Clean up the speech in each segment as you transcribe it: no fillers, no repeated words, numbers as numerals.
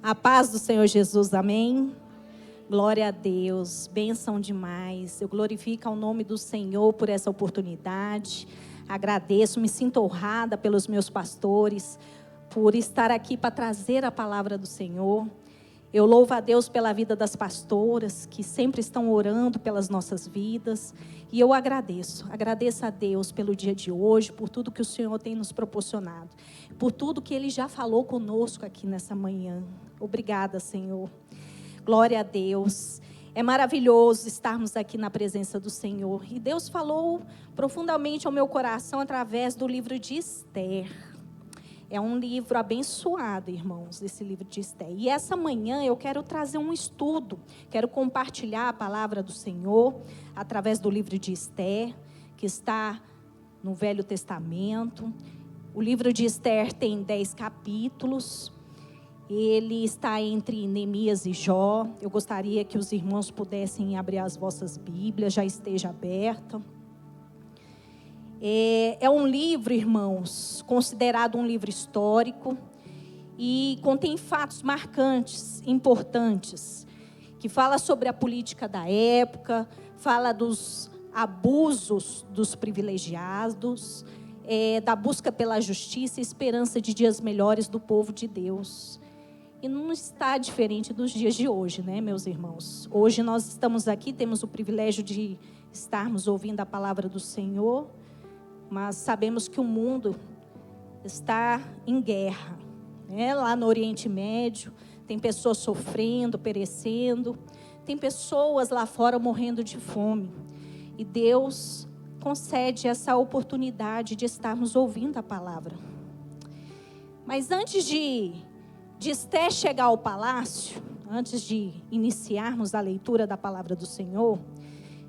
A paz do Senhor Jesus, amém? Glória a Deus, bênção demais. Eu glorifico o nome do Senhor por essa oportunidade. Agradeço, me sinto honrada pelos meus pastores, por estar aqui para trazer a palavra do Senhor. Eu louvo a Deus pela vida das pastoras, que sempre estão orando pelas nossas vidas. E eu agradeço a Deus pelo dia de hoje, por tudo que o Senhor tem nos proporcionado, por tudo que Ele já falou conosco aqui nessa manhã. Obrigada, Senhor. Glória a Deus. É maravilhoso estarmos aqui na presença do Senhor. E Deus falou profundamente ao meu coração através do livro de Esther. É um livro abençoado, irmãos, esse livro de Esther. E essa manhã eu quero trazer um estudo, quero compartilhar a palavra do Senhor através do livro de Esther, que está no Velho Testamento. O livro de Esther tem 10 capítulos. Ele está entre Neemias e Jó. Eu gostaria que os irmãos pudessem abrir as vossas Bíblias, já esteja aberta. É um livro, irmãos, considerado um livro histórico e contém fatos marcantes, importantes, que fala sobre a política da época, fala dos abusos dos privilegiados, da busca pela justiça e esperança de dias melhores do povo de Deus. E não está diferente dos dias de hoje, né, meus irmãos? Hoje nós estamos aqui, temos o privilégio de estarmos ouvindo a palavra do Senhor, mas sabemos que o mundo está em guerra, né? Lá no Oriente Médio, tem pessoas sofrendo, perecendo, tem pessoas lá fora morrendo de fome. E Deus concede essa oportunidade de estarmos ouvindo a palavra. Mas antes de Esther chegar ao palácio, antes de iniciarmos a leitura da palavra do Senhor,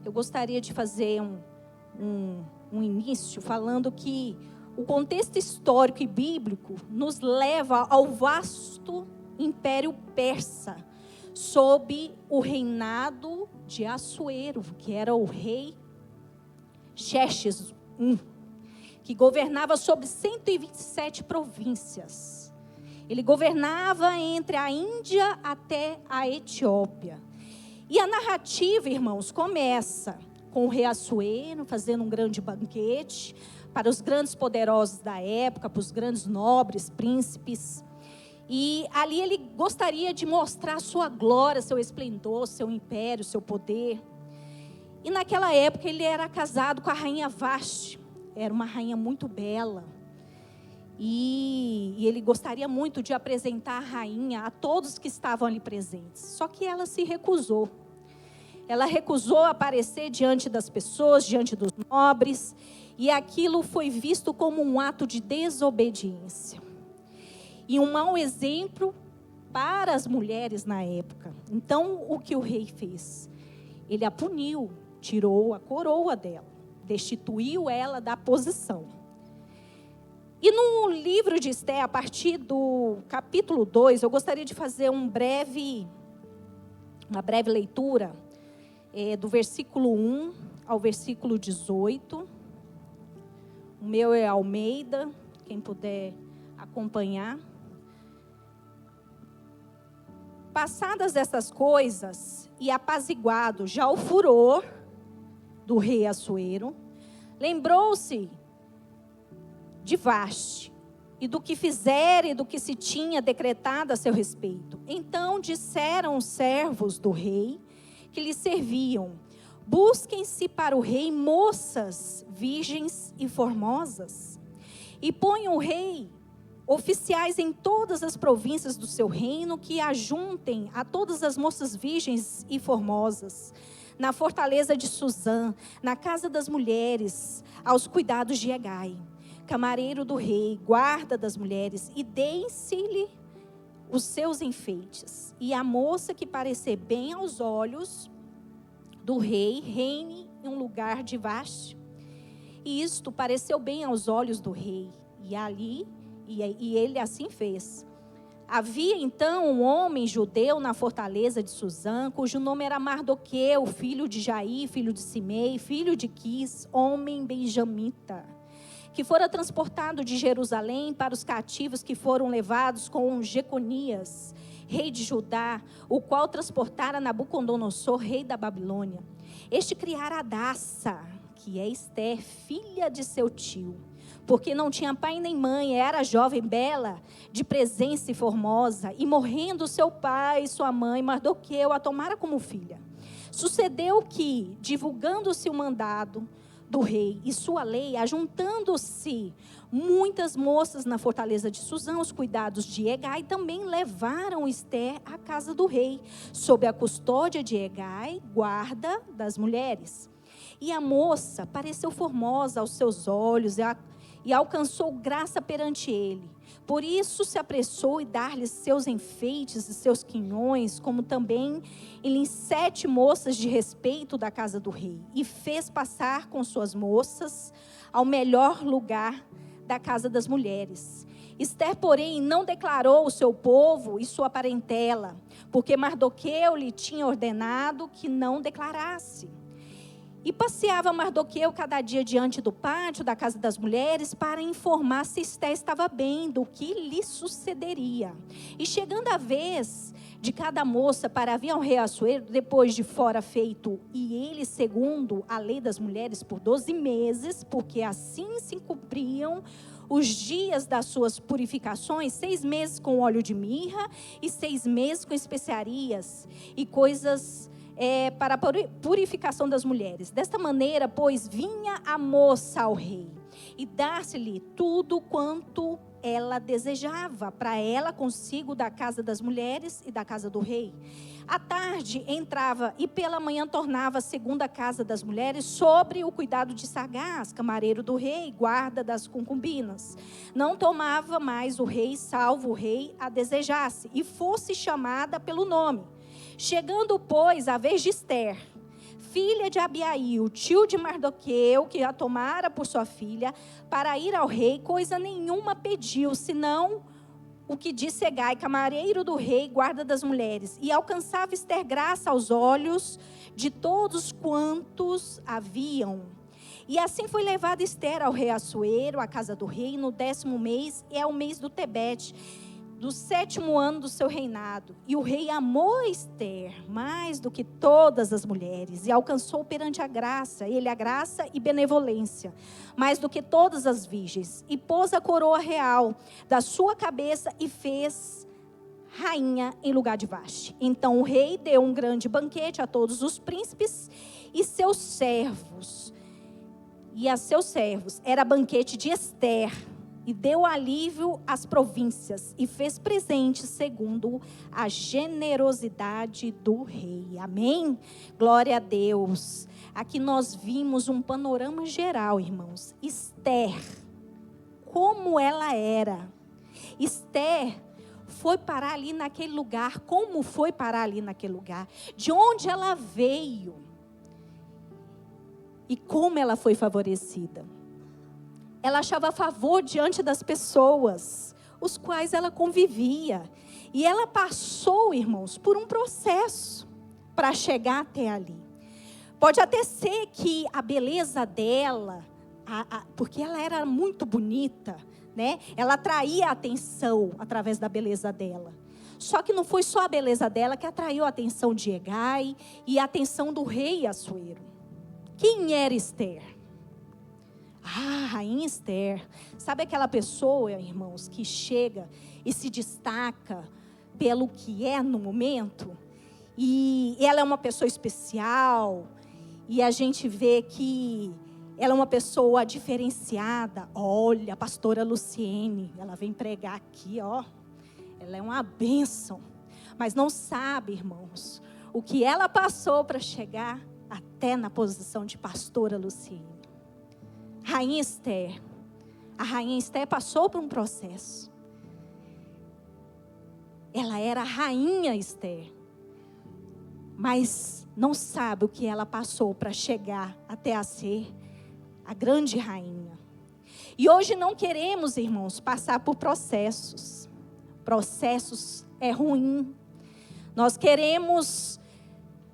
eu gostaria de fazer um início falando que o contexto histórico e bíblico nos leva ao vasto Império Persa, sob o reinado de Assuero, que era o rei Xerxes I, que governava sobre 127 províncias. Ele governava entre a Índia até a Etiópia. E a narrativa, irmãos, começa com o rei Assuero fazendo um grande banquete para os grandes poderosos da época, para os grandes nobres, príncipes. E ali ele gostaria de mostrar sua glória, seu esplendor, seu império, seu poder. E naquela época ele era casado com a rainha Vasti. Era uma rainha muito bela. E ele gostaria muito de apresentar a rainha a todos que estavam ali presentes. Só que ela se recusou. Ela recusou aparecer diante das pessoas, diante dos nobres. E aquilo foi visto como um ato de desobediência. E um mau exemplo para as mulheres na época. Então, o que o rei fez? Ele a puniu, tirou a coroa dela, destituiu ela da posição. E no livro de Esther, a partir do capítulo 2, eu gostaria de fazer uma breve leitura do versículo 1 ao versículo 18. O meu é Almeida, quem puder acompanhar. Passadas essas coisas e apaziguado já o furor do rei Assuero, lembrou-se de Vasti e do que fizera e do que se tinha decretado a seu respeito. Então disseram os servos do rei que lhe serviam: busquem-se para o rei moças virgens e formosas, e ponham o rei oficiais em todas as províncias do seu reino, que ajuntem a todas as moças virgens e formosas, na fortaleza de Suzã, na casa das mulheres, aos cuidados de Hegai, camareiro do rei, guarda das mulheres, e deem-se-lhe os seus enfeites. E a moça que parecer bem aos olhos do rei, reine em um lugar de Vasti. E isto pareceu bem aos olhos do rei, e ele assim fez. Havia então um homem judeu na fortaleza de Suzã, cujo nome era Mardoqueu, filho de Jair, filho de Simei, filho de Quis, homem benjamita, que fora transportado de Jerusalém para os cativos que foram levados com Jeconias, rei de Judá, o qual transportara Nabucodonosor, rei da Babilônia. Este criara Hadassa, que é Ester, filha de seu tio, porque não tinha pai nem mãe, era jovem, bela, de presença e formosa, e morrendo seu pai e sua mãe, Mardoqueu a tomara como filha. Sucedeu que, divulgando-se o mandado do rei e sua lei, ajuntando-se muitas moças na fortaleza de Susã, os cuidados de Hegai, também levaram Ester à casa do rei, sob a custódia de Hegai, guarda das mulheres. E a moça pareceu formosa aos seus olhos e alcançou graça perante ele. Por isso se apressou em dar-lhe seus enfeites e seus quinhões, como também em 7 moças de respeito da casa do rei. E fez passar com suas moças ao melhor lugar da casa das mulheres. Ester, porém, não declarou o seu povo e sua parentela, porque Mardoqueu lhe tinha ordenado que não declarasse. E passeava Mardoqueu cada dia diante do pátio da casa das mulheres para informar se Ester estava bem, do que lhe sucederia. E chegando a vez de cada moça para vir ao rei Assuero, depois de fora feito, e ele segundo a lei das mulheres por 12 meses, porque assim se cumpriam os dias das suas purificações, 6 meses com óleo de mirra e 6 meses com especiarias e coisas para a purificação das mulheres. Desta maneira, pois, vinha a moça ao rei e dar-se-lhe tudo quanto ela desejava, para ela consigo da casa das mulheres e da casa do rei. À tarde entrava e pela manhã tornava segundo a casa das mulheres, sobre o cuidado de Sagaz, camareiro do rei, guarda das concubinas. Não tomava mais o rei, salvo o rei a desejasse, e fosse chamada pelo nome. Chegando, pois, a vez de Ester, filha de Abiail, tio de Mardoqueu, que a tomara por sua filha, para ir ao rei, coisa nenhuma pediu, senão o que disse Hegai, camareiro do rei, guarda das mulheres. E alcançava Ester graça aos olhos de todos quantos haviam. E assim foi levada Ester ao rei Assuero, à casa do rei, no 10º mês, é o mês do Tebete, do 7º ano do seu reinado. E o rei amou Ester mais do que todas as mulheres, e alcançou perante a graça e benevolência, mais do que todas as virgens, e pôs a coroa real da sua cabeça e fez rainha em lugar de Vaste. Então o rei deu um grande banquete a todos os príncipes e seus servos, e a seus servos era banquete de Ester, e deu alívio às províncias, e fez presentes segundo a generosidade do rei. Amém? Glória a Deus. Aqui nós vimos um panorama geral, irmãos. Ester, como ela era. Ester foi parar ali naquele lugar. Como foi parar ali naquele lugar? De onde ela veio? E como ela foi favorecida? Ela achava favor diante das pessoas, os quais ela convivia. E ela passou, irmãos, por um processo para chegar até ali. Pode até ser que a beleza dela, porque ela era muito bonita, né? Ela atraía a atenção através da beleza dela. Só que não foi só a beleza dela que atraiu a atenção de Hegai e a atenção do rei Assuero. Quem era Ester? Rainha Ester. Sabe aquela pessoa, irmãos, que chega e se destaca pelo que é no momento? E ela é uma pessoa especial. E a gente vê que ela é uma pessoa diferenciada. Olha, a pastora Luciene, ela vem pregar aqui, ó. Ela é uma bênção. Mas não sabe, irmãos, o que ela passou para chegar até na posição de pastora Luciene. Rainha Ester. A rainha Ester passou por um processo. Ela era a rainha Ester. Mas não sabe o que ela passou para chegar até a ser a grande rainha. E hoje não queremos, irmãos, passar por processos. Processos é ruim. Nós queremos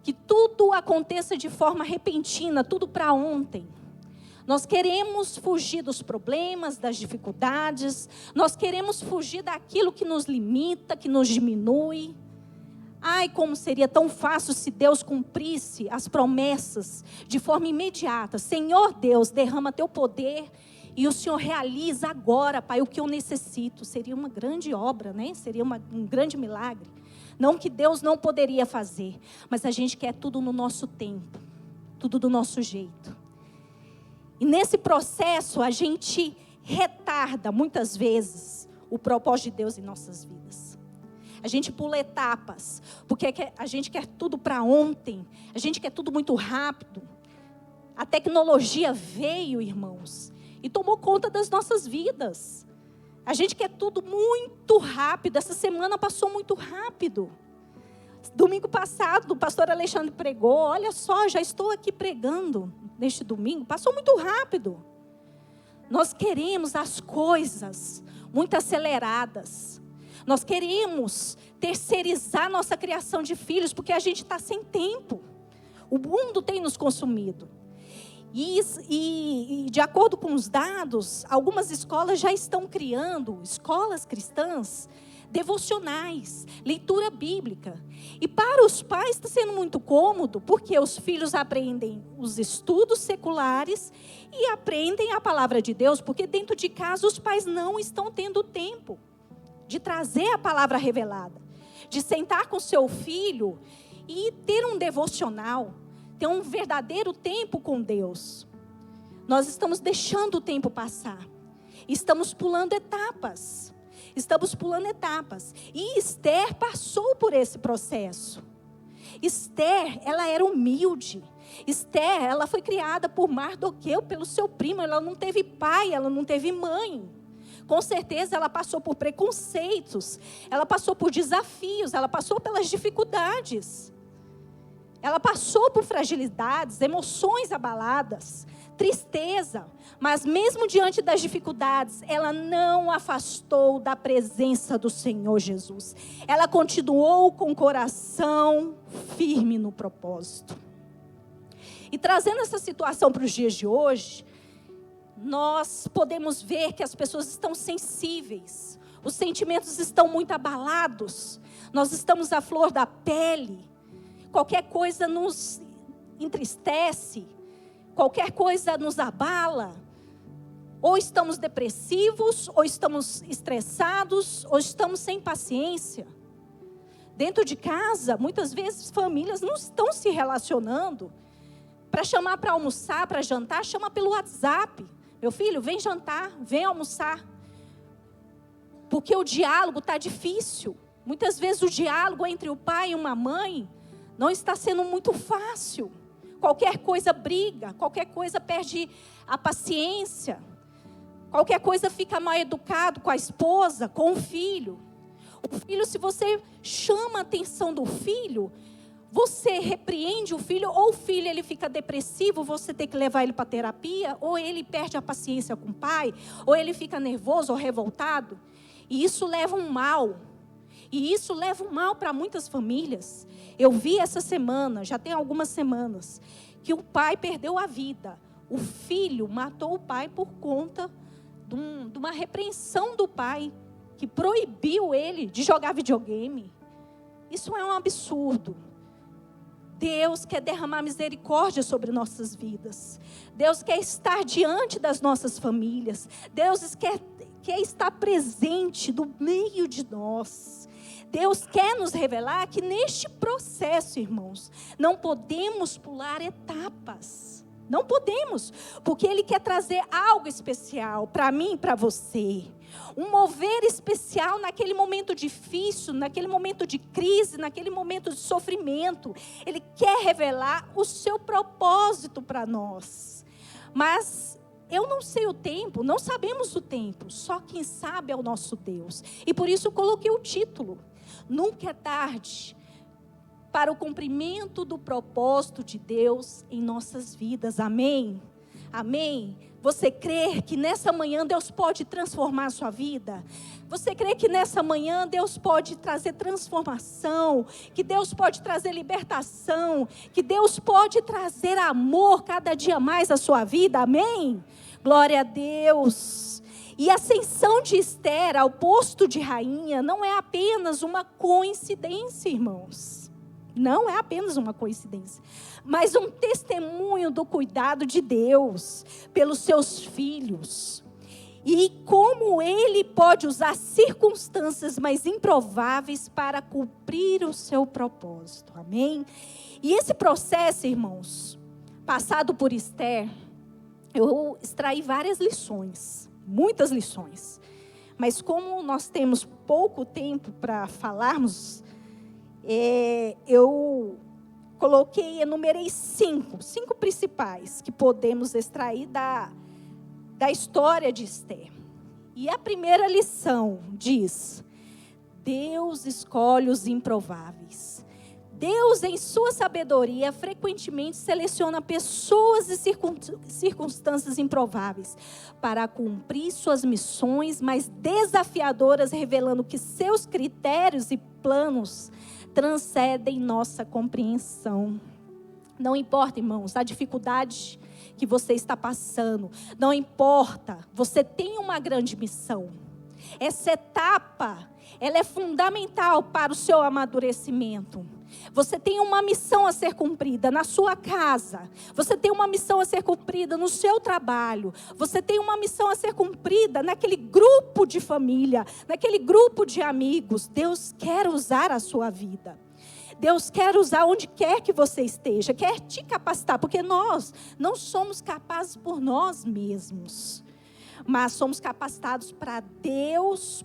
que tudo aconteça de forma repentina, tudo para ontem. Nós queremos fugir dos problemas, das dificuldades. Nós queremos fugir daquilo que nos limita, que nos diminui. Ai, como seria tão fácil se Deus cumprisse as promessas de forma imediata. Senhor Deus, derrama teu poder e o Senhor realiza agora, Pai, o que eu necessito. Seria uma grande obra, né? Seria um grande milagre. Não que Deus não poderia fazer, mas a gente quer tudo no nosso tempo, tudo do nosso jeito. E nesse processo a gente retarda muitas vezes o propósito de Deus em nossas vidas. A gente pula etapas, porque a gente quer tudo para ontem, a gente quer tudo muito rápido. A tecnologia veio, irmãos, e tomou conta das nossas vidas. A gente quer tudo muito rápido. Essa semana passou muito rápido. Domingo passado, o pastor Alexandre pregou. Olha só, já estou aqui pregando neste domingo. Passou muito rápido. Nós queremos as coisas muito aceleradas. Nós queremos terceirizar nossa criação de filhos, porque a gente está sem tempo. O mundo tem nos consumido. E de acordo com os dados, algumas escolas já estão criando, escolas cristãs, devocionais, leitura bíblica. E para os pais está sendo muito cômodo, porque os filhos aprendem os estudos seculares e aprendem a palavra de Deus, porque dentro de casa os pais não estão tendo tempo de trazer a palavra revelada, de sentar com seu filho e ter um devocional, ter um verdadeiro tempo com Deus. Nós estamos deixando o tempo passar. Estamos pulando etapas. E Esther passou por esse processo. Esther, ela era humilde. Esther, ela foi criada por Mardoqueu, pelo seu primo. Ela não teve pai, ela não teve mãe. Com certeza ela passou por preconceitos. Ela passou por desafios. Ela passou pelas dificuldades. Ela passou por fragilidades, emoções abaladas, tristeza. Mas mesmo diante das dificuldades, ela não afastou da presença do Senhor Jesus. Ela continuou com o coração firme no propósito. E trazendo essa situação para os dias de hoje, nós podemos ver que as pessoas estão sensíveis. Os sentimentos estão muito abalados. Nós estamos à flor da pele. Qualquer coisa nos entristece, qualquer coisa nos abala. Ou estamos depressivos, ou estamos estressados, ou estamos sem paciência. Dentro de casa, muitas vezes famílias não estão se relacionando. Para chamar para almoçar, para jantar, chama pelo WhatsApp. Meu filho, vem jantar, vem almoçar. Porque o diálogo está difícil. Muitas vezes o diálogo entre o pai e uma mãe não está sendo muito fácil. Qualquer coisa briga, qualquer coisa perde a paciência. Qualquer coisa fica mal educado com a esposa, com o filho. O filho, se você chama a atenção do filho, você repreende o filho, ou o filho ele fica depressivo, você tem que levar ele para terapia, ou ele perde a paciência com o pai, ou ele fica nervoso ou revoltado. E isso leva um mal. E isso leva um mal para muitas famílias. Eu vi essa semana, já tem algumas semanas, que o pai perdeu a vida. O filho matou o pai por conta de uma repreensão do pai, que proibiu ele de jogar videogame. Isso é um absurdo. Deus quer derramar misericórdia sobre nossas vidas. Deus quer estar diante das nossas famílias. Deus quer estar presente no meio de nós. Deus quer nos revelar que neste processo, irmãos, não podemos pular etapas. Não podemos, porque Ele quer trazer algo especial para mim e para você. Um mover especial naquele momento difícil, naquele momento de crise, naquele momento de sofrimento. Ele quer revelar o seu propósito para nós. Mas eu não sei o tempo, não sabemos o tempo, só quem sabe é o nosso Deus. E por isso eu coloquei o título: Nunca é tarde para o cumprimento do propósito de Deus em nossas vidas. Amém? Amém? Você crê que nessa manhã Deus pode transformar a sua vida? Você crê que nessa manhã Deus pode trazer transformação? Que Deus pode trazer libertação? Que Deus pode trazer amor cada dia mais à sua vida? Amém? Glória a Deus. E a ascensão de Esther ao posto de rainha não é apenas uma coincidência, irmãos. Não é apenas uma coincidência, mas um testemunho do cuidado de Deus pelos seus filhos. E como Ele pode usar circunstâncias mais improváveis para cumprir o seu propósito. Amém? E esse processo, irmãos, passado por Esther, eu extraí várias lições, muitas lições. Mas como nós temos pouco tempo para falarmos, eu enumerei cinco principais que podemos extrair da história de Esther. E a primeira lição diz: Deus escolhe os improváveis. Deus, em sua sabedoria, frequentemente seleciona pessoas e circunstâncias improváveis para cumprir suas missões mais desafiadoras, revelando que seus critérios e planos transcendem nossa compreensão. Não importa, irmãos, a dificuldade que você está passando, não importa, você tem uma grande missão. Essa etapa, ela é fundamental para o seu amadurecimento. Você tem uma missão a ser cumprida na sua casa. Você tem uma missão a ser cumprida no seu trabalho. Você tem uma missão a ser cumprida naquele grupo de família, naquele grupo de amigos. Deus quer usar a sua vida. Deus quer usar onde quer que você esteja, quer te capacitar, porque nós não somos capazes por nós mesmos, mas somos capacitados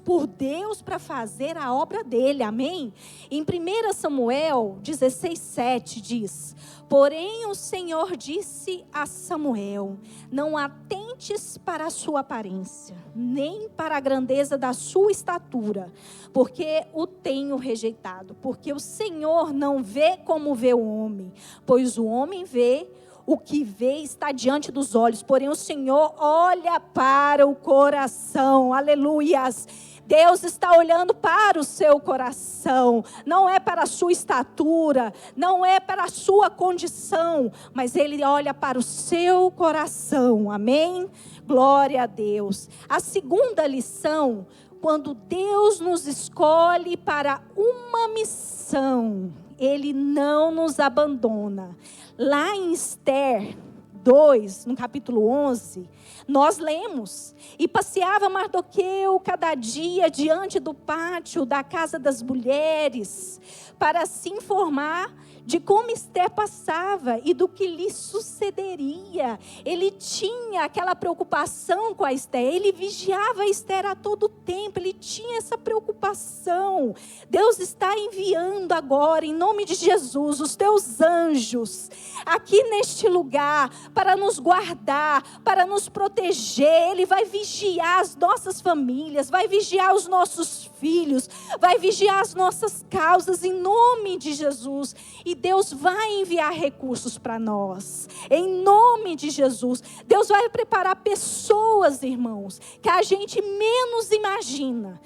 por Deus, para fazer a obra dele, amém? Em 1 Samuel 16:7 diz: porém o Senhor disse a Samuel: não atentes para a sua aparência, nem para a grandeza da sua estatura, porque o tenho rejeitado. Porque o Senhor não vê como vê o homem, pois o homem vê o que vê está diante dos olhos, porém o Senhor olha para o coração. Aleluias! Deus está olhando para o seu coração, não é para a sua estatura, não é para a sua condição, mas Ele olha para o seu coração, amém? Glória a Deus. A segunda lição: quando Deus nos escolhe para uma missão, Ele não nos abandona. Lá em Esther 2, no capítulo 11, nós lemos: e passeava Mardoqueu cada dia diante do pátio da casa das mulheres, para se informar de como Esther passava e do que lhe sucederia. Ele tinha aquela preocupação com a Esther, ele vigiava a Esther a todo tempo, ele tinha essa preocupação. Deus está enviando agora, em nome de Jesus, os teus anjos aqui neste lugar, para nos guardar, para nos proteger. Ele vai vigiar as nossas famílias, vai vigiar os nossos filhos, vai vigiar as nossas causas, em nome de Jesus. E Deus vai enviar recursos para nós, em nome de Jesus. Deus vai preparar pessoas, irmãos, que a gente menos imagina,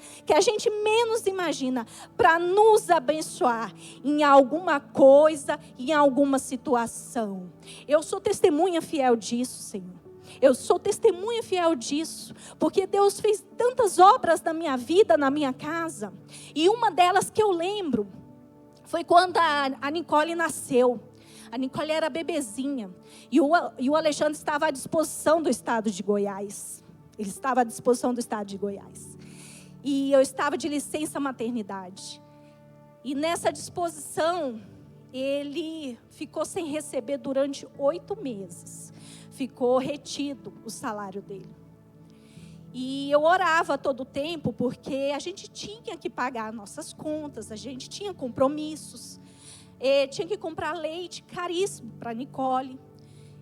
para nos abençoar em alguma coisa, em alguma situação. Eu sou testemunha fiel disso, Senhor. Eu sou testemunha fiel disso, porque Deus fez tantas obras na minha vida, na minha casa. E uma delas que eu lembro foi quando a Nicole nasceu. A Nicole era bebezinha. E o Alexandre estava à disposição do estado de Goiás. Ele estava à disposição do estado de Goiás. E eu estava de licença maternidade. E nessa disposição, ele ficou sem receber durante 8 meses. Ficou retido o salário dele. E eu orava todo o tempo, porque a gente tinha que pagar nossas contas, a gente tinha compromissos, tinha que comprar leite caríssimo para a Nicole.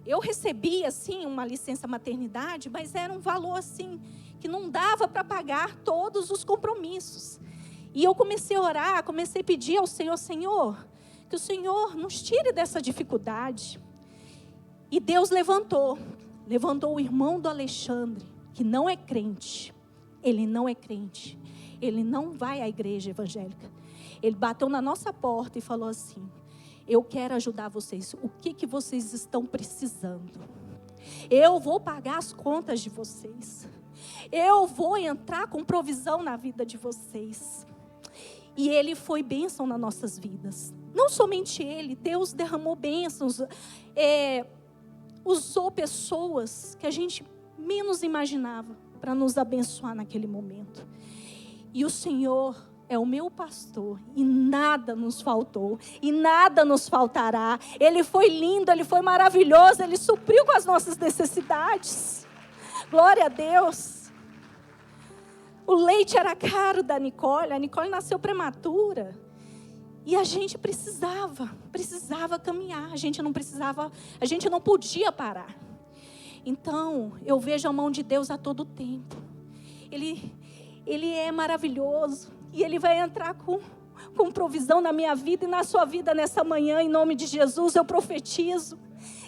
Eu recebia, assim, uma licença maternidade, mas era um valor, assim, que não dava para pagar todos os compromissos. E eu comecei a orar, comecei a pedir ao Senhor: Senhor, que o Senhor nos tire dessa dificuldade. E Deus levantou o irmão do Alexandre, que não é crente. Ele não é crente. Ele não vai à igreja evangélica. Ele bateu na nossa porta e falou assim: eu quero ajudar vocês. O que vocês estão precisando? Eu vou pagar as contas de vocês. Eu vou entrar com provisão na vida de vocês. E ele foi bênção nas nossas vidas. Não somente ele, Deus derramou bênçãos. Usou pessoas que a gente menos imaginava para nos abençoar naquele momento. E o Senhor é o meu pastor e nada nos faltou e nada nos faltará. Ele foi lindo, Ele foi maravilhoso, Ele supriu com as nossas necessidades. Glória a Deus. O leite era caro da Nicole, a Nicole nasceu prematura. E a gente precisava caminhar, a gente não podia parar. Então, eu vejo a mão de Deus a todo tempo. Ele é maravilhoso. E Ele vai entrar com provisão na minha vida e na sua vida nessa manhã. Em nome de Jesus, eu profetizo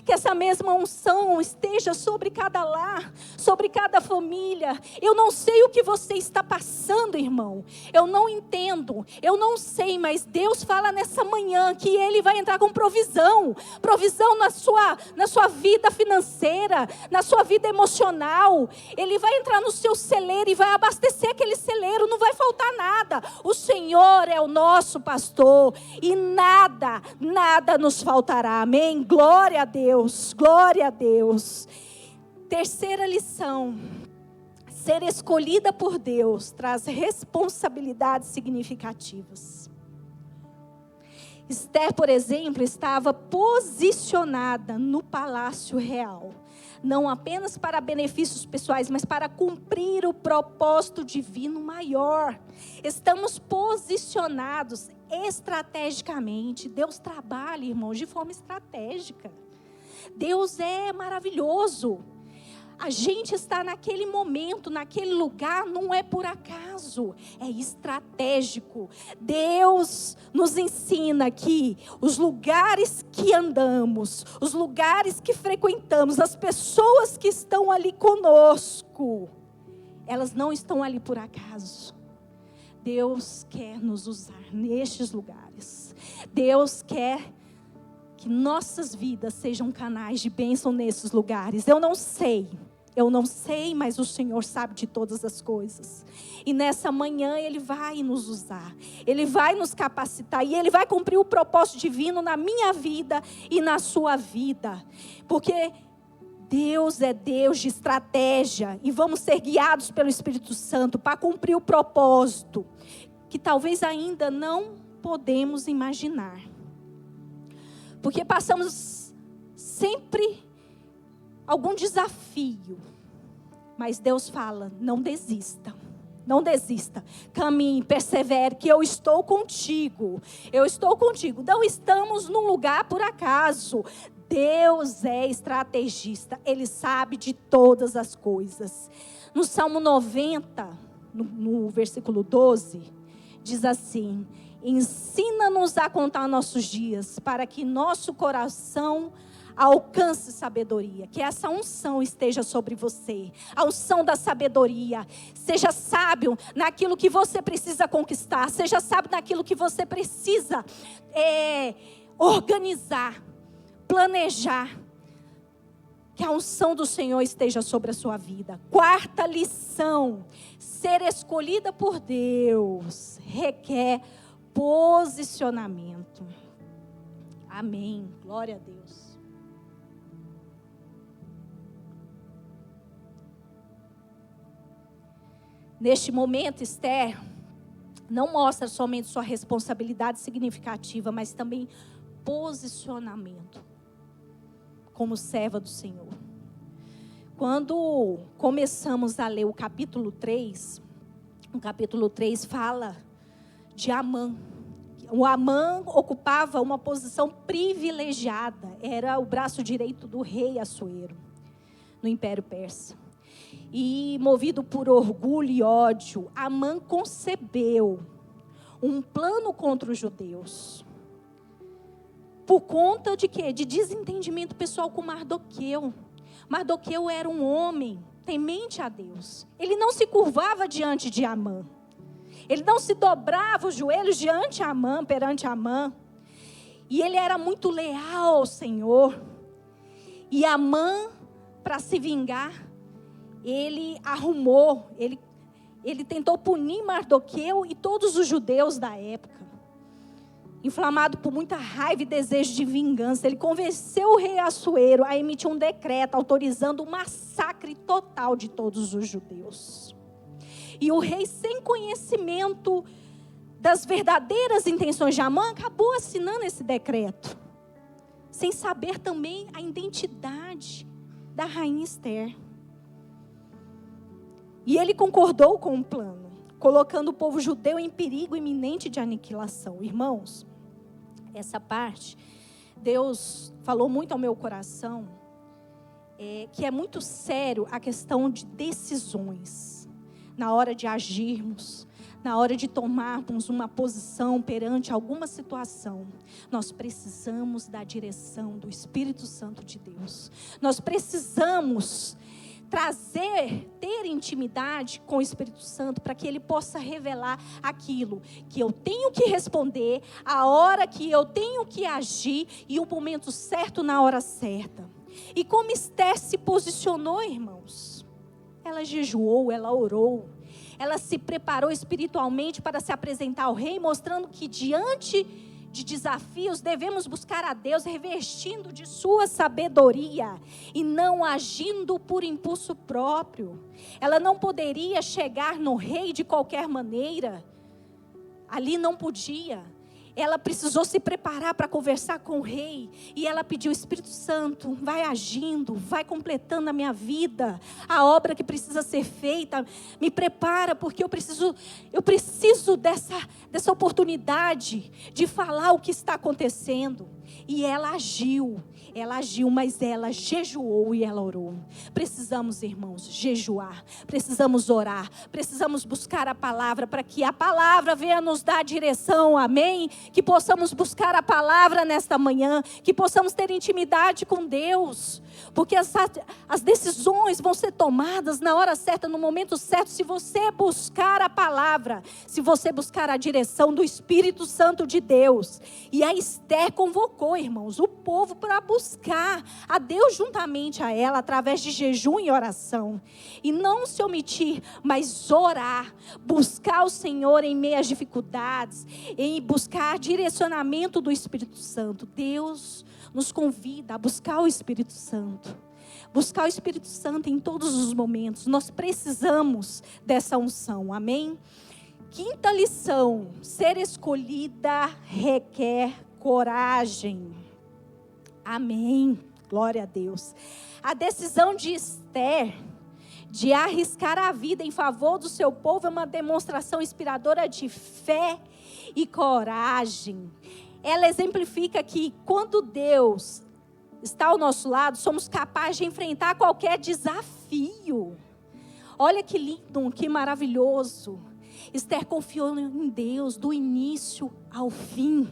que essa mesma unção esteja sobre cada lar, sobre cada família. Eu não sei o que você está passando, irmão. Eu não entendo, eu não sei, mas Deus fala nessa manhã que Ele vai entrar com provisão. Provisão na sua vida financeira, na sua vida emocional. Ele vai entrar no seu celeiro e vai abastecer aquele celeiro, não vai faltar nada. O Senhor é o nosso pastor e nada nos faltará. Amém? Glória a Deus. Glória a Deus. Terceira lição: ser escolhida por Deus traz responsabilidades significativas. Esther, por exemplo, estava posicionada no palácio real, não apenas para benefícios pessoais, mas para cumprir o propósito divino maior. Estamos posicionados estrategicamente. Deus trabalha, irmãos, de forma estratégica. Deus é maravilhoso. A gente está naquele momento, naquele lugar, não é por acaso, é estratégico. Deus nos ensina que os lugares que andamos, os lugares que frequentamos, as pessoas que estão ali conosco, elas não estão ali por acaso. Deus quer nos usar nestes lugares. Deus quer que nossas vidas sejam canais de bênção nesses lugares. Eu não sei, mas o Senhor sabe de todas as coisas. E nessa manhã Ele vai nos usar, Ele vai nos capacitar e Ele vai cumprir o propósito divino na minha vida e na sua vida. Porque Deus é Deus de estratégia e vamos ser guiados pelo Espírito Santo para cumprir o propósito que talvez ainda não podemos imaginar. Porque passamos sempre algum desafio. Mas Deus fala, não desista. Não desista. Caminhe, persevere, que eu estou contigo. Eu estou contigo. Não estamos num lugar por acaso. Deus é estrategista. Ele sabe de todas as coisas. No Salmo 90, no versículo 12, diz assim: ensina-nos a contar nossos dias, para que nosso coração alcance sabedoria. Que essa unção esteja sobre você. A unção da sabedoria. Seja sábio naquilo que você precisa conquistar. Seja sábio naquilo que você precisa organizar, planejar. Que a unção do Senhor esteja sobre a sua vida. Quarta lição: ser escolhida por Deus requer posicionamento. Amém. Glória a Deus. Neste momento, Esther não mostra somente sua responsabilidade significativa, mas também posicionamento como serva do Senhor. Quando começamos a ler o capítulo 3, o capítulo 3 fala de Amã. O Amã ocupava uma posição privilegiada, era o braço direito do rei Assuero, no Império Persa. E movido por orgulho e ódio, Amã concebeu um plano contra os judeus. Por conta de quê? De desentendimento pessoal com Mardoqueu. Mardoqueu era um homem temente a Deus. Ele não se curvava diante de Amã. Ele não se dobrava os joelhos diante de Amã, perante Amã. E ele era muito leal ao Senhor. E Amã, para se vingar, ele arrumou, ele tentou punir Mardoqueu e todos os judeus da época. Inflamado por muita raiva e desejo de vingança, ele convenceu o rei Assuero a emitir um decreto autorizando o massacre total de todos os judeus. E o rei, sem conhecimento das verdadeiras intenções de Amã, acabou assinando esse decreto, sem saber também a identidade da rainha Ester. E ele concordou com o plano, colocando o povo judeu em perigo iminente de aniquilação. Irmãos, essa parte, Deus falou muito ao meu coração, que é muito sério a questão de decisões, na hora de agirmos, na hora de tomarmos uma posição perante alguma situação. Nós precisamos da direção do Espírito Santo de Deus. Nós precisamos ter intimidade com o Espírito Santo para que Ele possa revelar aquilo que eu tenho que responder, a hora que eu tenho que agir e o momento certo na hora certa. E como Ester se posicionou, irmãos? Ela jejuou, ela orou, ela se preparou espiritualmente para se apresentar ao rei, mostrando que diante de desafios devemos buscar a Deus revestindo de sua sabedoria e não agindo por impulso próprio. Ela não poderia chegar no rei de qualquer maneira, ali não podia. Ela precisou se preparar para conversar com o rei. E ela pediu: Espírito Santo, vai agindo, vai completando a minha vida, a obra que precisa ser feita. Me prepara, porque eu preciso dessa oportunidade de falar o que está acontecendo. E ela agiu, mas ela jejuou e ela orou. Precisamos, irmãos, jejuar, precisamos orar, precisamos buscar a palavra para que a palavra venha nos dar direção, amém? Que possamos buscar a palavra nesta manhã, que possamos ter intimidade com Deus, porque as decisões vão ser tomadas na hora certa, no momento certo, se você buscar a palavra, se você buscar a direção do Espírito Santo de Deus. E a Ester convocou, irmãos, o povo para buscar a Deus juntamente a ela, através de jejum e oração. E não se omitir, mas orar, buscar o Senhor em meio às dificuldades, em buscar direcionamento do Espírito Santo. Deus nos convida a buscar o Espírito Santo. Buscar o Espírito Santo em todos os momentos. Nós precisamos dessa unção, amém? Quinta lição: ser escolhida requer coragem. Amém, glória a Deus. A decisão de Ester de arriscar a vida em favor do seu povo é uma demonstração inspiradora de fé e coragem. Ela exemplifica que quando Deus está ao nosso lado, somos capazes de enfrentar qualquer desafio. Olha que lindo, que maravilhoso. Ester confiou em Deus do início ao fim.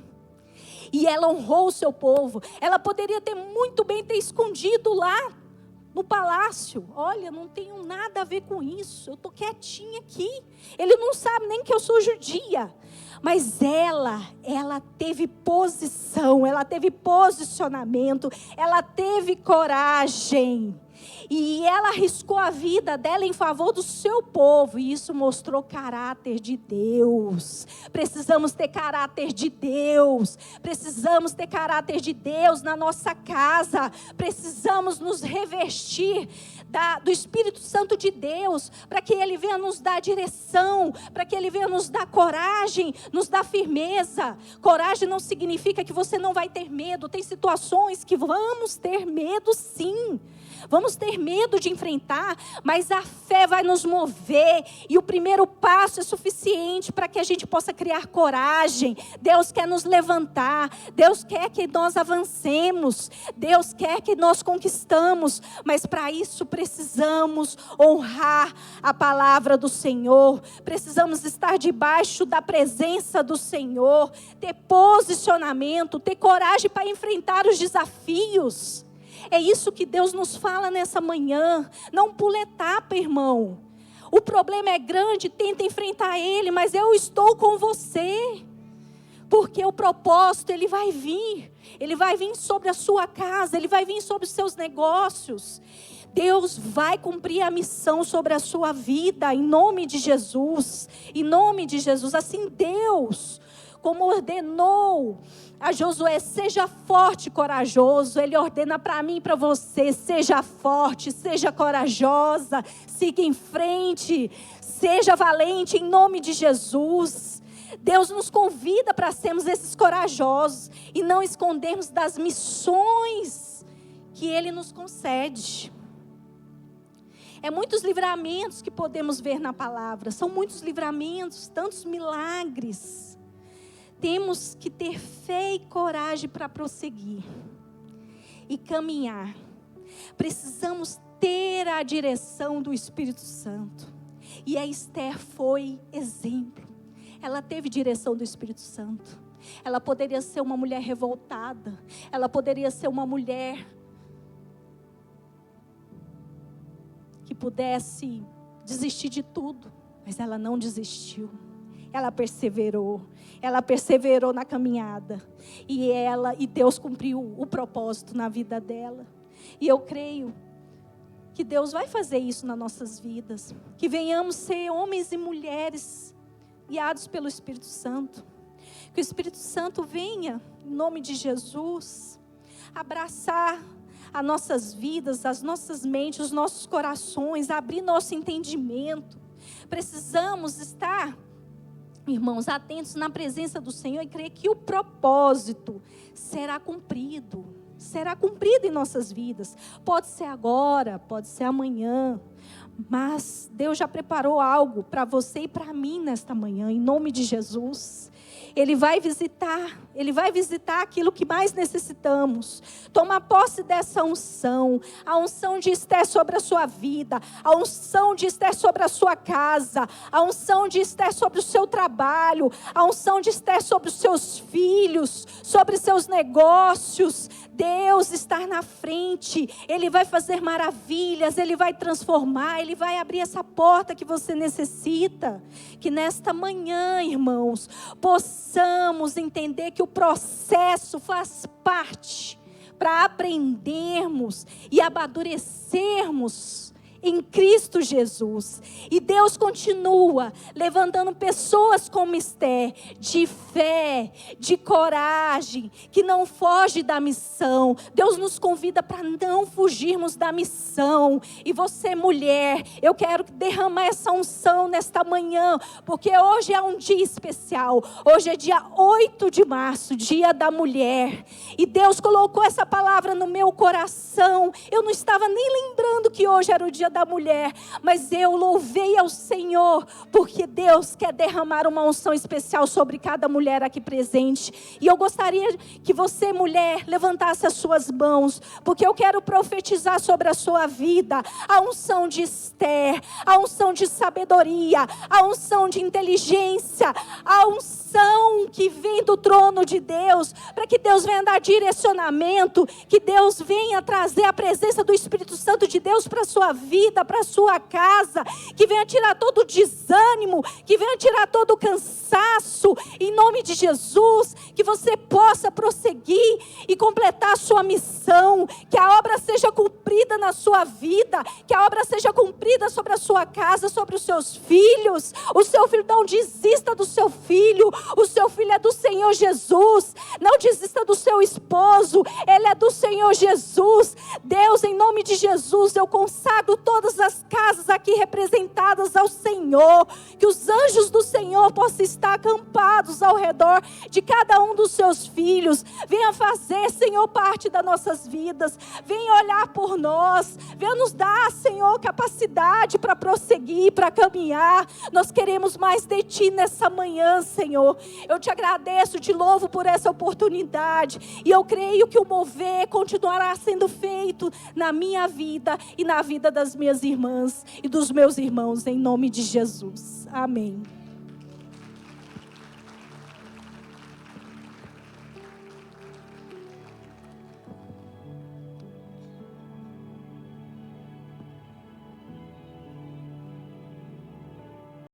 E ela honrou o seu povo. Ela poderia muito bem ter escondido lá no palácio. Olha, não tenho nada a ver com isso. Eu estou quietinha aqui. Ele não sabe nem que eu sou judia. Mas ela teve posição, ela teve posicionamento, ela teve coragem. E ela arriscou a vida dela em favor do seu povo. E isso mostrou caráter de Deus. Precisamos ter caráter de Deus. Precisamos ter caráter de Deus na nossa casa. Precisamos nos revestir do Espírito Santo de Deus, para que Ele venha nos dar direção, para que Ele venha nos dar coragem, nos dar firmeza. Coragem não significa que você não vai ter medo. Tem situações que vamos ter medo, sim. Vamos ter medo de enfrentar, mas a fé vai nos mover, e o primeiro passo é suficiente para que a gente possa criar coragem. Deus quer nos levantar, Deus quer que nós avancemos, Deus quer que nós conquistamos, mas para isso precisamos honrar a palavra do Senhor, precisamos estar debaixo da presença do Senhor, ter posicionamento, ter coragem para enfrentar os desafios. É isso que Deus nos fala nessa manhã. Não pula etapa, irmão. O problema é grande, tenta enfrentar ele, mas eu estou com você. Porque o propósito, ele vai vir. Ele vai vir sobre a sua casa, ele vai vir sobre os seus negócios. Deus vai cumprir a missão sobre a sua vida, em nome de Jesus. Em nome de Jesus. Assim Deus, como ordenou a Josué, seja forte e corajoso. Ele ordena para mim e para você, seja forte, seja corajosa, siga em frente, seja valente em nome de Jesus. Deus nos convida para sermos esses corajosos e não escondermos das missões que Ele nos concede. É muitos livramentos que podemos ver na palavra, são muitos livramentos, tantos milagres. Temos que ter fé e coragem para prosseguir e caminhar. Precisamos ter a direção do Espírito Santo. E a Esther foi exemplo. Ela teve direção do Espírito Santo. Ela poderia ser uma mulher revoltada. Ela poderia ser uma mulher que pudesse desistir de tudo. Mas ela não desistiu. Ela perseverou na caminhada, e Deus cumpriu o propósito na vida dela. E eu creio que Deus vai fazer isso nas nossas vidas, que venhamos ser homens e mulheres guiados pelo Espírito Santo, que o Espírito Santo venha, em nome de Jesus, abraçar as nossas vidas, as nossas mentes, os nossos corações, abrir nosso entendimento. Precisamos estar, irmãos, atentos na presença do Senhor e crer que o propósito será cumprido em nossas vidas. Pode ser agora, pode ser amanhã, mas Deus já preparou algo para você e para mim nesta manhã, em nome de Jesus. Ele vai visitar aquilo que mais necessitamos. Toma posse dessa unção, a unção de Esther sobre a sua vida, a unção de Esther sobre a sua casa, a unção de Esther sobre o seu trabalho, a unção de Esther sobre os seus filhos, sobre seus negócios. Deus está na frente, Ele vai fazer maravilhas, Ele vai transformar, Ele vai abrir essa porta que você necessita. Que nesta manhã, irmãos, possamos entender que o processo faz parte para aprendermos e amadurecermos em Cristo Jesus. E Deus continua levantando pessoas como Esther, de fé, de coragem, que não foge da missão. Deus nos convida para não fugirmos da missão. E você, mulher, eu quero derramar essa unção nesta manhã, porque hoje é um dia especial. Hoje é dia 8 de março, dia da mulher. E Deus colocou essa palavra no meu coração. Eu não estava nem lembrando que hoje era o dia da mulher, mas eu louvei ao Senhor, porque Deus quer derramar uma unção especial sobre cada mulher aqui presente. E eu gostaria que você, mulher, levantasse as suas mãos, porque eu quero profetizar sobre a sua vida a unção de Esther, a unção de sabedoria, a unção de inteligência, a unção que vem do trono de Deus, para que Deus venha dar direcionamento, que Deus venha trazer a presença do Espírito Santo de Deus para a sua vida, para a sua casa, que venha tirar todo o desânimo, que venha tirar todo o cansaço, em nome de Jesus, que você possa prosseguir e completar a sua missão, que a obra seja cumprida na sua vida, que a obra seja cumprida sobre a sua casa, sobre os seus filhos. O seu filho, não desista do seu filho, o seu filho é do Senhor Jesus. Não desista do seu esposo, ele é do Senhor Jesus. Deus, em nome de Jesus, eu consagro todas as casas aqui representadas ao Senhor, que os anjos do Senhor possam estar acampados ao redor de cada um dos seus filhos. Venha fazer, Senhor, parte das nossas vidas, venha olhar por nós, venha nos dar, Senhor, capacidade para prosseguir, para caminhar. Nós queremos mais de Ti nessa manhã, Senhor. Eu te agradeço, te louvo por essa oportunidade, e eu creio que o mover continuará sendo feito na minha vida e na vida das minhas irmãs e dos meus irmãos, em nome de Jesus. Amém.